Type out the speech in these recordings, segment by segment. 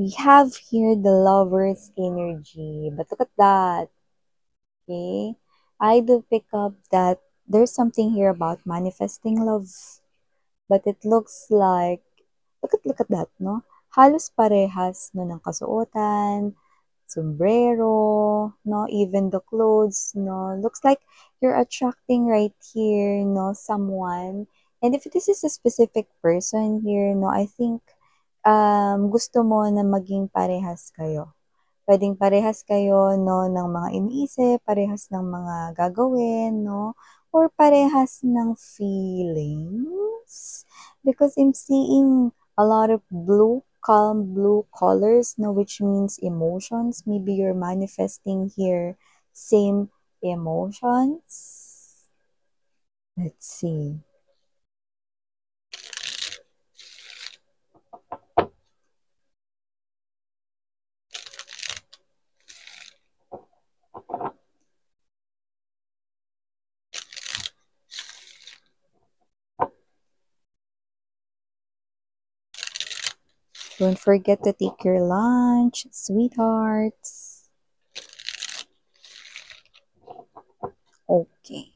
We have here the lover's energy, but look at that, okay? I do pick up that there's something here about manifesting love, but it looks like, look at that, no? Halos parehas no ng kasuotan, sombrero, no? Even the clothes, no? Looks like you're attracting right here, no? Someone. And if this is a specific person here, no? I think gusto mo na maging parehas kayo. Puwedeng parehas kayo 'no, ng mga iniisip, parehas ng mga gagawin 'no, or parehas ng feelings. Because I'm seeing a lot of blue, calm blue colors 'no, which means emotions. Maybe you're manifesting here same emotions. Let's see. Don't forget to take your lunch, sweethearts. Okay.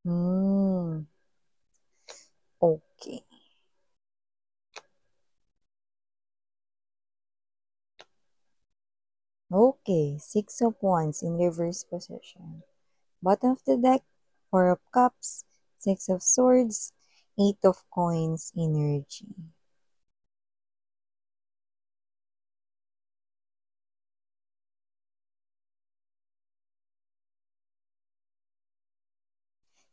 Hmm, okay. Okay, Six of Wands in reverse position. Bottom of the deck, Four of Cups, Six of Swords, Eight of Coins energy.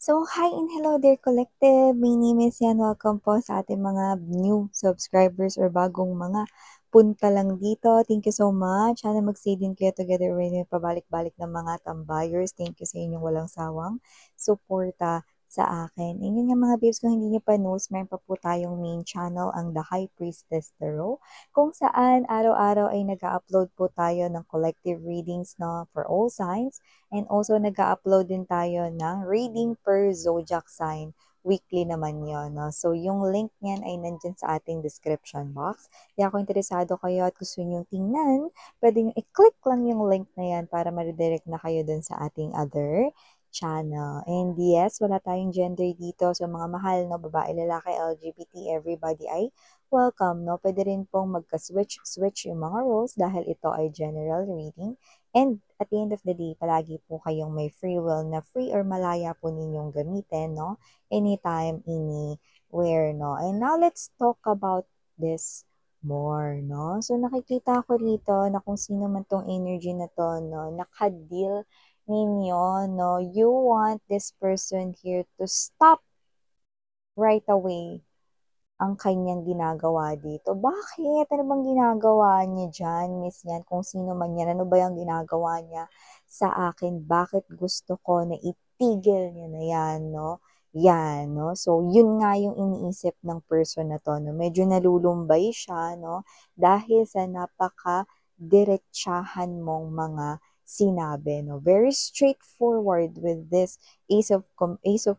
So, hi and hello there, collective. My name is Yan. Welcome po sa ating mga new subscribers or bagong mga punta lang dito. Thank you so much. Sana mag-stay din kayo together when pabalik-balik ng mga tambayers. Thank you sa inyong walang sawang suporta sa akin. And yun nga mga babes, kung hindi niyo pa knows, meron pa po tayong main channel, ang The High Priestess Tarot, kung saan araw-araw ay nag-upload po tayo ng collective readings no, for all signs. And also, nag-upload din tayo ng reading per zodiac sign. Weekly naman yon, no? So, yung link niyan ay nandyan sa ating description box. Kaya kung interesado kayo at gusto nyo tingnan, pwede nyo i-click lang yung link na yan para ma-redirect na kayo dun sa ating other channel. And yes, wala tayong gender dito. So, mga mahal, no? Babae, lalaki, LGBT, everybody ay welcome, no? Pwede rin pong magka-switch yung mga roles dahil ito ay general reading. And at the end of the day, palagi po kayong may free will na free or malaya po ninyong gamitin, no? Anytime, anywhere, no? And now let's talk about this more, no? So nakikita ko rito na kung sino man tong energy na to, no? Nakadeal ninyo, no? You want this person here to stop right away ang kanyang ginagawa dito. Bakit? Ano bang ginagawa niya dyan, Miss Yan? Kung sino man yan, ano ba yung ginagawa niya sa akin? Bakit gusto ko na itigil niya na yan, no? Yan, no? So, yun nga yung iniisip ng person na to, no? Medyo nalulumbay siya, no? Dahil sa napaka-diretsahan mong mga sinabi, no? Very straightforward with this Ace of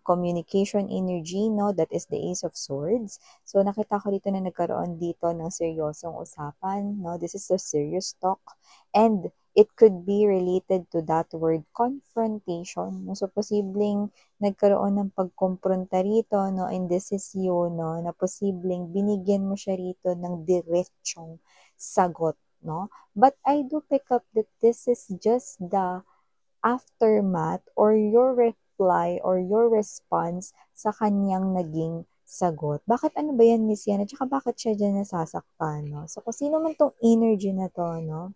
Communication energy, no? That is the Ace of Swords. So, nakita ko dito na nagkaroon dito ng seryosong usapan, no? This is a serious talk. And it could be related to that word confrontation. No? So, posibleng nagkaroon ng pagkompronta rito, no? And this is you, no? Na posibleng binigyan mo siya rito ng diretsong sagot, no? But I do pick up that this is just the aftermath or your reply or your response sa kanyang naging sagot. Bakit ano ba yan, Miss Yan? At saka bakit siya dyan nasasaktan, no? So, kung sino man tong energy na to, no?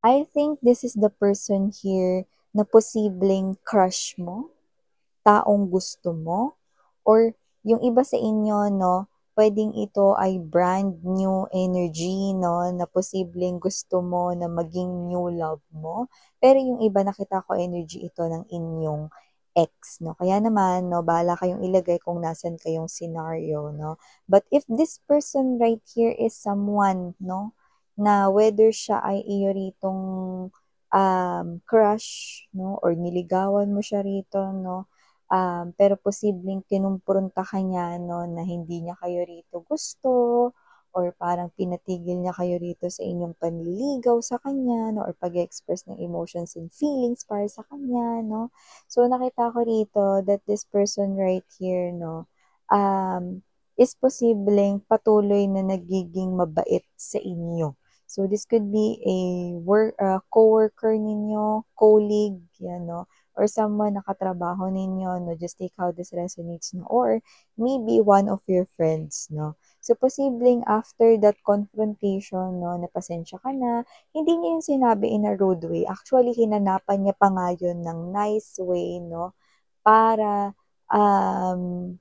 I think this is the person here na posibleng crush mo, taong gusto mo, or yung iba sa inyo, no, puwedeng ito ay brand new energy 'no, na posibleng gusto mo na maging new love mo. Pero yung iba nakita ko energy ito ng inyong ex 'no. Kaya naman 'no, bahala kayong ilagay kung nasaan kayong scenario 'no. But if this person right here is someone 'no, na whether siya ay iyo ritong, crush 'no or niligawan mo siya rito 'no, pero posibleng kinumpronta ka niya 'no, na hindi niya kayo rito gusto or parang pinatigil niya kayo rito sa inyong panliligaw sa kanya 'no, or pag-e-express ng emotions and feelings para sa kanya 'no. So, nakita ko rito that this person right here 'no, is posibleng patuloy na nagiging mabait sa inyo. So, this could be a coworker ninyo, colleague, 'yan 'no, or someone na katrabaho ninyo 'no, just take how this resonates 'no, or maybe one of your friends 'no. So, posibleng after that confrontation 'no, na pasensya ka na, hindi niya yun sinabi in a rude way, actually hinanapan niya pa nga yun ng nice way 'no, para, um,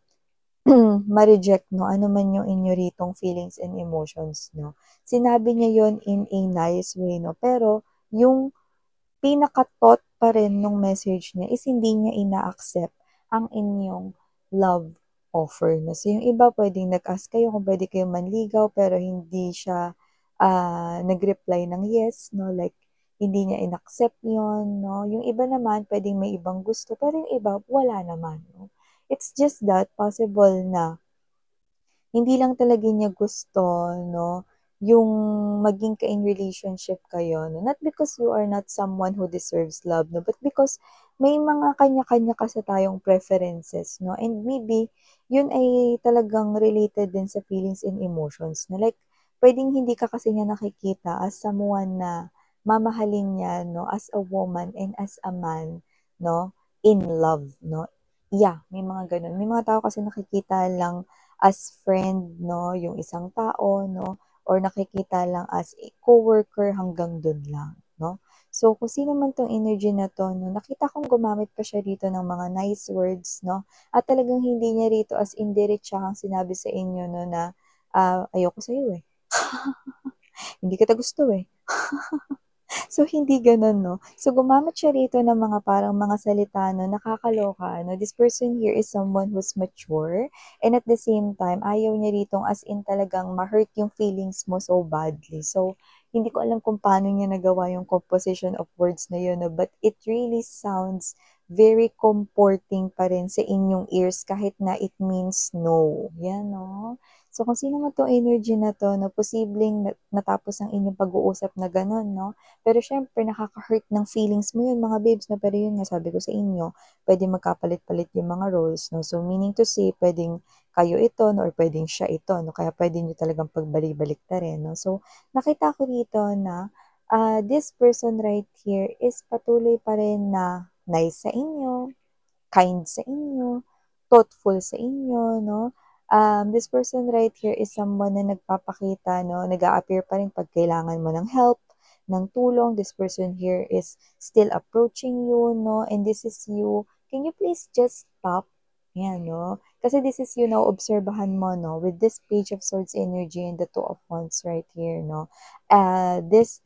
ma-reject 'no, ano man yung inyo ritong feelings and emotions 'no. Sinabi niya yun in a nice way 'no, pero yung pinaka-thought pa rin nung message niya is hindi niya ina-accept ang inyong love offer 'no. So, yung iba puwedeng nag-ask kayo kung puwede kayong manligaw pero hindi siya, nag-reply ng yes 'no, like hindi niya in-accept yun 'no. Yung iba naman puwedeng may ibang gusto pero yung iba wala naman 'no. It's just that possible na hindi lang talaga niya gusto 'no, yung maging ka-in relationship kayo 'no, not because you are not someone who deserves love 'no, but because may mga kanya-kanya kasi tayong preferences 'no, and maybe yun ay talagang related din sa feelings and emotions na like puwedeng hindi ka kasi niya nakikita as someone na mamahalin niya 'no, as a woman and as a man 'no, in love 'no. Yeah, may mga gano'n. May mga tao kasi nakikita lang as friend 'no, yung isang tao 'no, or nakikita lang as a coworker hanggang dun lang 'no. So, kung sino man 'tong energy na 'to 'no, nakita kong gumamit pa siya rito ng mga nice words 'no, at talagang hindi niya rito as in diretsahang sinabi sa inyo 'no na, "Ayoko sa'yo, eh. Hindi kita gusto, eh." So, hindi gano'n 'no. So, gumamit siya rito ng mga parang mga salita 'no, nakakaloka 'no. This person here is someone who's mature and at the same time, ayaw niya ritong as in talagang ma-hurt yung feelings mo so badly. So, hindi ko alam kung paano niya nagawa yung composition of words na yun 'no, but it really sounds very comforting pa rin sa inyong ears kahit na it means no, 'yan 'no. So, kung sino man 'tong energy na 'to na posibleng natapos ang inyong pag-uusap na gano'n 'no, pero siyempre nakaka-hurt ng feelings mo yun mga babes 'no, pero yun nga sabi ko sa inyo, puwedeng magkapalit-palit yung mga roles 'no. So meaning to say puwedeng kayo ito 'no or puwedeng siya ito 'no, kaya puwede niyo talagang pagbalik-baliktarin 'no. So nakita ko rito na, this person right here is patuloy pa rin na nice sa inyo, kind sa inyo, thoughtful sa inyo 'no. This person right here is someone na nagpapakita 'no, nag-a-appear pa rin 'pag kailangan mo ng help, ng tulong. This person here is still approaching you 'no, and this is you. Can you please just stop? Yan 'no. Kasi this is you now, obserbahan mo 'no, with this Page of Swords energy and the Two of Wands right here 'no. This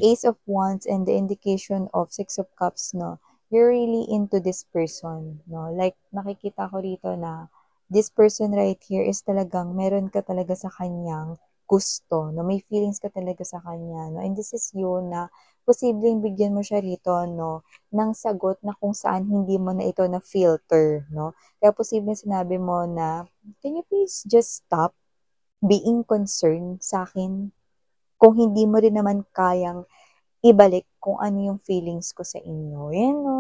Ace of Wands and the indication of Six of Cups 'no, you're really into this person 'no. Like nakikita ko rito na this person right here is talagang meron ka talaga sa kanyang gusto 'no, may feelings ka talaga sa kanya 'no, and this is you na posibleng bigyan mo siya rito 'no, ng sagot na kung saan hindi mo na ito na-filter 'no. Kaya posibleng sinabi mo na, "Can you please just stop being concerned sa'kin kung hindi mo rin naman kayang ibalik kung ano yung feelings ko sa inyo." Yan 'no.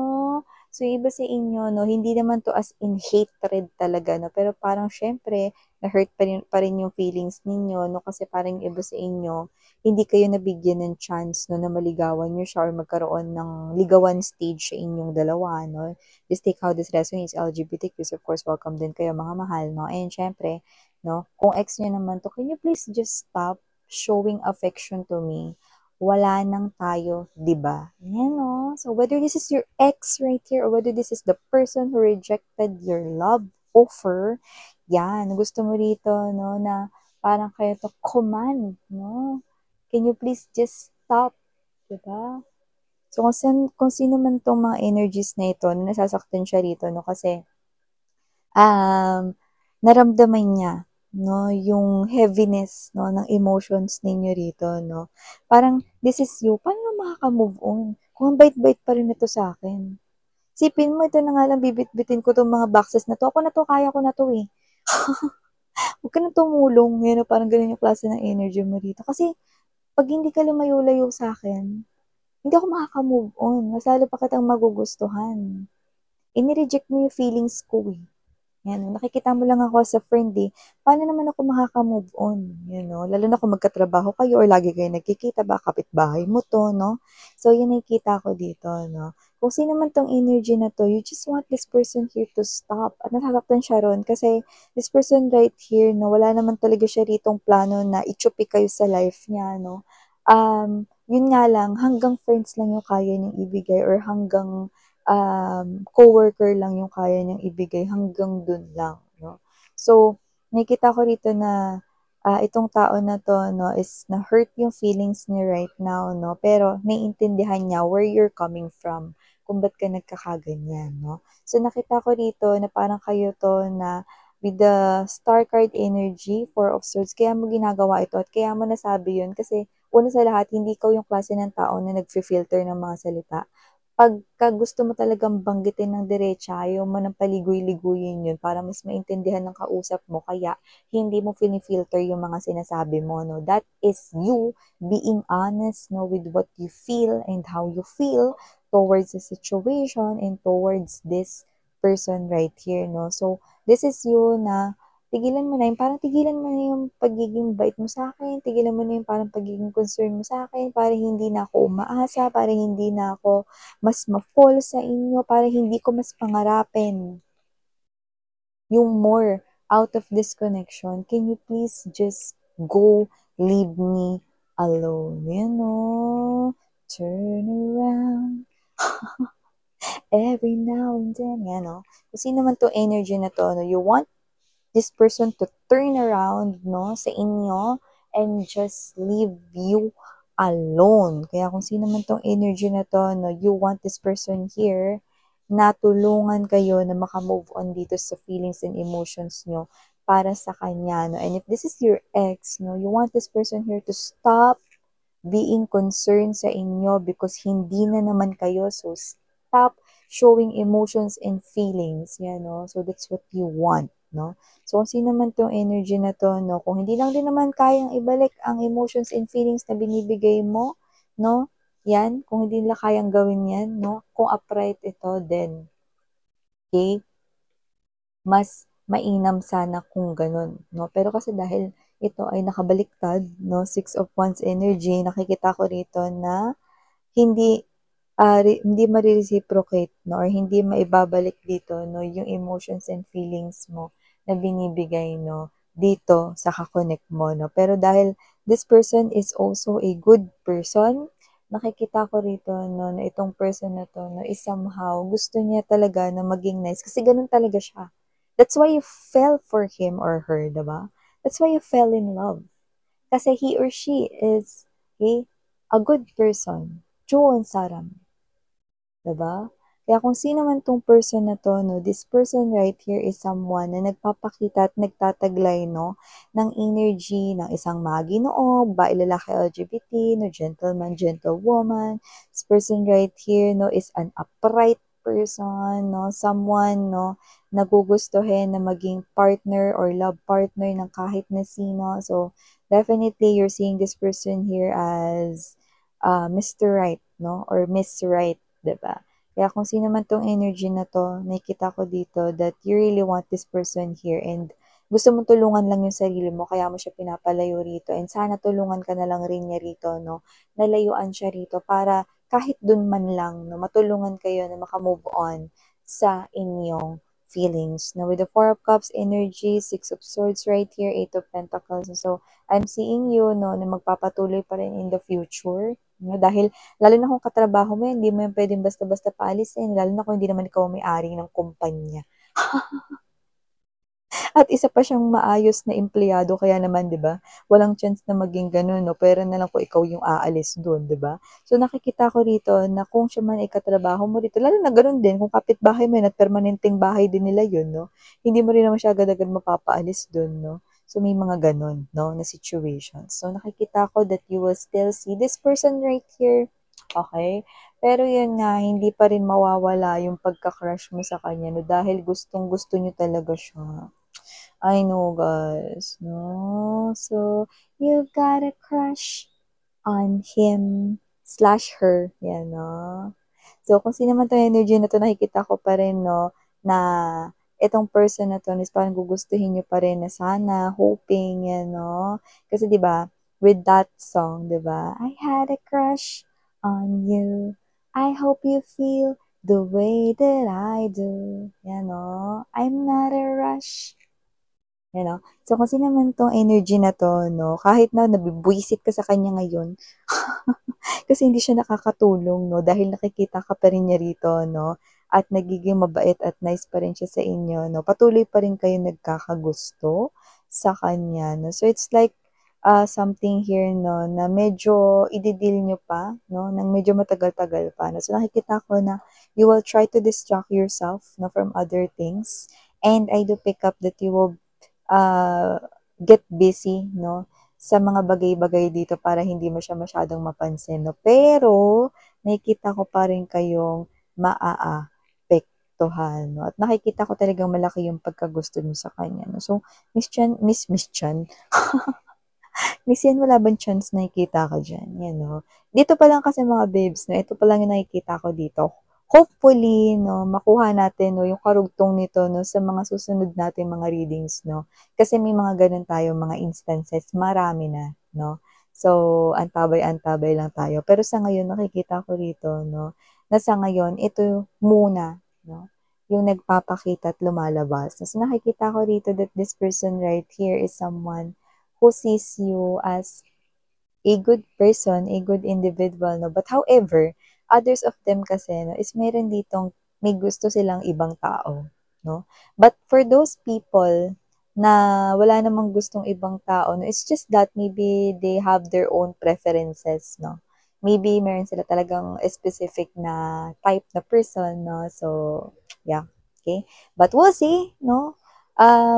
So, yung iba sa inyo 'no, hindi naman 'to as in hatred talaga 'no, pero parang siyempre na-hurt pa rin yung feelings ninyo 'no, kasi parang yung iba sa inyo, hindi kayo nabigyan ng chance 'no, na maligawan niyo siya or magkaroon ng ligawan stage sa inyong dalawa 'no. Just take how this resonates, LGBTQs, of course, welcome din kayo mga mahal 'no. And siyempre 'no, kung ex niyo naman 'to, can you please just stop showing affection to me? Wala nang tayo, 'di ba? Yan 'no. So whether this is your ex right here or whether this is the person who rejected your love offer. Yan, gusto mo rito, no, na parang kayo to command, no? Can you please just stop, 'di ba? So, kung sino man 'tong mga energies na ito na nasasaktan siya rito 'no, kasi, um, naramdaman niya 'no, yung heaviness 'no, ng emotions ninyo rito 'no. Parang, "This is you." Paano makaka-move on kung ang bait-bait pa rin nito sa'kin? Isipin mo ito na nga lang bibitbitin ko 'tong mga boxes na 'to, "Ako na 'to, kaya ko na 'to, eh." Huwag ka na tumulong, ngayon parang gano'n yung klase ng energy mo rito. Kasi 'pag hindi ka lumayo-layo sa'kin, hindi ako makaka-move on, mas lalo pa kitang magugustuhan. Ini-reject mo yung feelings ko, eh. 'Yan, nakikita mo lang ako as a friend, eh. Paano naman ako makaka-move on, you know? Lalo na kung magkatrabaho kayo or lagi kayong nagkikita, baka kapitbahay mo 'to, 'no? So, 'yun nakikita ko dito, 'no? Kung sino man 'tong energy na 'to, you just want this person here to stop at nasasaktan siya ro'n kasi this person right here 'no, wala naman talaga siya ritong plano na itsupi kayo sa life niya 'no. 'Yun nga lang, hanggang friends lang yung kaya niyang ibigay or hanggang coworker lang yung kaya niyang ibigay, hanggang dun lang 'no. So, nakikita ko rito na, itong tao na 'to 'no is na-hurt yung feelings niya right now 'no, pero naiintindihan niya where you're coming from, kung ba't ka nagkakaganyan 'no. So, nakita ko rito na parang kayo 'to na with the star card energy, Four of Swords, kaya mo ginagawa ito at kaya mo nasabi yun kasi una sa lahat, hindi ikaw yung klase ng tao na nagfi-filter ng mga salita. Pagka gusto mo talagang banggitin ng diretsa, ayaw mo ng paligoy-ligoyin yun para mas maintindihan ng kausap mo kaya hindi mo fini-filter yung mga sinasabi mo 'no. That is you being honest 'no, with what you feel and how you feel towards the situation and towards this person right here 'no. So, this is you na tigilan mo na yung parang tigilan mo na yung pagiging bait mo sa'kin, tigilan mo na yung parang pagiging concern mo sa'kin para hindi na ako umaasa, para hindi na ako mas ma-fall sa inyo, para hindi ko mas pangarapin yung more out of this connection. Can you please just go, leave me alone, you know? Turn around every now and then, yan, no? Kung sino man 'tong energy na 'to, no, you want this person to turn around 'no, sa inyo and just leave you alone. Kaya kung sino man 'tong energy na 'to 'no, you want this person here na tulungan kayo na maka-move on dito sa feelings and emotions niyo para sa kanya 'no. And if this is your ex 'no, you want this person here to stop being concerned sa inyo because hindi na naman kayo. So, stop showing emotions and feelings, yan, no? So, that's what you want, no? So, kung sino man tong energy na to, no? Kung hindi lang din naman kayang ibalik ang emotions and feelings na binibigay mo, no? Yan, kung hindi nila kayang gawin yan, no? Kung upright ito, then, okay, mas mainam sana kung gano'n 'no. Pero kasi dahil ito ay nakabaliktad 'no, Six of Wands energy, nakikita ko rito na hindi, hindi mare-reciprocate 'no or hindi maibabalik dito 'no yung emotions and feelings mo na binibigay 'no, dito sa ka-connect mo 'no. Pero dahil this person is also a good person, nakikita ko rito 'no na itong person na 'to 'no is somehow gusto niya talaga na maging nice kasi gano'n talaga siya. That's why you fell for him or her, 'di ba? That's why you fell in love. Kasi he or she is a good person. Juon saram. 'Di ba? Kaya kung sino man 'tong person na 'to 'no, this person right here is someone na nagpapakita at nagtataglay 'no, ng energy ng isang maginoo, babae, lalaki, LGBT 'no, gentleman, gentlewoman. This person right here 'no, is an upright person 'no, someone 'no, nagugustuhin na maging partner or love partner ng kahit na sino. So, definitely you're seeing this person here as, Mr. Right 'no, or Miss Right. 'Di ba? Kaya kung sino man 'tong energy na 'to, nakikita ko dito that you really want this person here and gusto mong tulungan lang yung sarili mo kaya mo siya pinapalayo rito and sana tulungan ka na lang rin niya rito 'no, na layuan siya rito para kahit dun man lang 'no, matulungan kayo na maka-move on sa inyong feelings. Now with the Four of Cups energy, Six of Swords right here, Eight of Pentacles. So, I'm seeing you 'no, na magpapatuloy pa rin in the future 'no, dahil lalo na kung katrabaho mo yan, hindi mo yan puwedeng basta-basta paalisin, lalo na kung hindi naman ikaw ang may-ari ng kumpanya. At isa pa siyang maayos na empleyado kaya naman 'di ba, walang chance na maging gano'n 'no, puwera na lang kung ikaw yung aalis dun 'di ba? So nakikita ko rito na kung siya man ay katrabaho mo rito lalo na gano'n din kung kapitbahay mo yun at permanenteng bahay din nila yun 'no, hindi mo rin naman siya agad-agad mapapaalis dun 'no. So may mga gano'n 'no, na situations. So nakikita ko that you will still see this person right here, okey? Pero yun nga, hindi pa rin mawawala yung pagka-crush mo sa kanya 'no, dahil gustong-gusto niyo talaga siya. I know guys, no? So, you've got a crush on him slash her, yan, no? So, kung sino man 'tong energy na 'to, nakikita ko pa rin, no, na itong person na 'to is parang gugustuhin niyo pa rin na sana, hoping, yan, no? Kasi 'di ba, with that song, 'di ba, I had a crush on you. I hope you feel the way that I do. Yan, no? I'm not a rush. You know? So, kung sino man 'tong energy na 'to 'no, kahit na nabibwisit ka sa kanya ngayon, kasi hindi siya nakakatulong 'no, dahil nakikita ka pa rin niya rito 'no, at nagiging mabait at nice pa rin siya sa inyo 'no, patuloy pa rin kayong nagkakagusto sa kanya 'no. So, it's like, something here 'no, na medyo ide-deal niyo pa 'no, ng medyo matagal-tagal pa 'no. So, nakikita ko na you will try to distract yourself 'no, from other things, and I do pick up that you will ah, get busy 'no, sa mga bagay-bagay dito para hindi mo siya masyadong mapansin 'no. Pero nakikita ko pa rin kayong maaapektuhan 'no, at nakikita ko talagang malaki yung pagkagusto niyo sa kanya no. So, Miss Chan, Miss Yan, wala bang chance nakikita ka diyan, 'yan 'no. Dito pa lang kasi mga babes 'no, ito pa lang yung nakikita ko dito. Hopefully 'no, makuha natin 'no, yung karugtong nito 'no, sa mga susunod nating mga readings 'no. Kasi may mga gano'n tayong mga instances, marami na 'no. So, antabay-antabay lang tayo. Pero sa ngayon nakikita ko rito 'no, na sa ngayon ito muna 'no, yung nagpapakita at lumalabas. So, nakikita ko rito that this person right here is someone who sees you as a good person, a good individual, no? But however, others of them kasi, no, is meron ditong may gusto silang ibang tao, no? But for those people na wala namang gustong ibang tao, no, it's just that maybe they have their own preferences, no? Maybe meron sila talagang specific na type na person, no? So, yeah. Okay? But we'll see, no?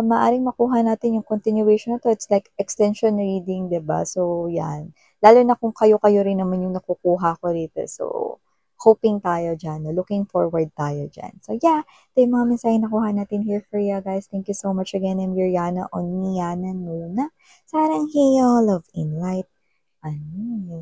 Maaring makuha natin yung continuation na 'to. It's like extension reading, 'di ba? So, 'yan. Lalo na kung kayo-kayo rin naman yung nakukuha ko rito. So, hoping tayo diyan 'no, looking forward tayo diyan. So, yeah, ito yung mga mensahe nakuha natin here for you guys. Thank you so much again. I'm your Yana Oniana Nuna. Sarang heyo, love in light. Ano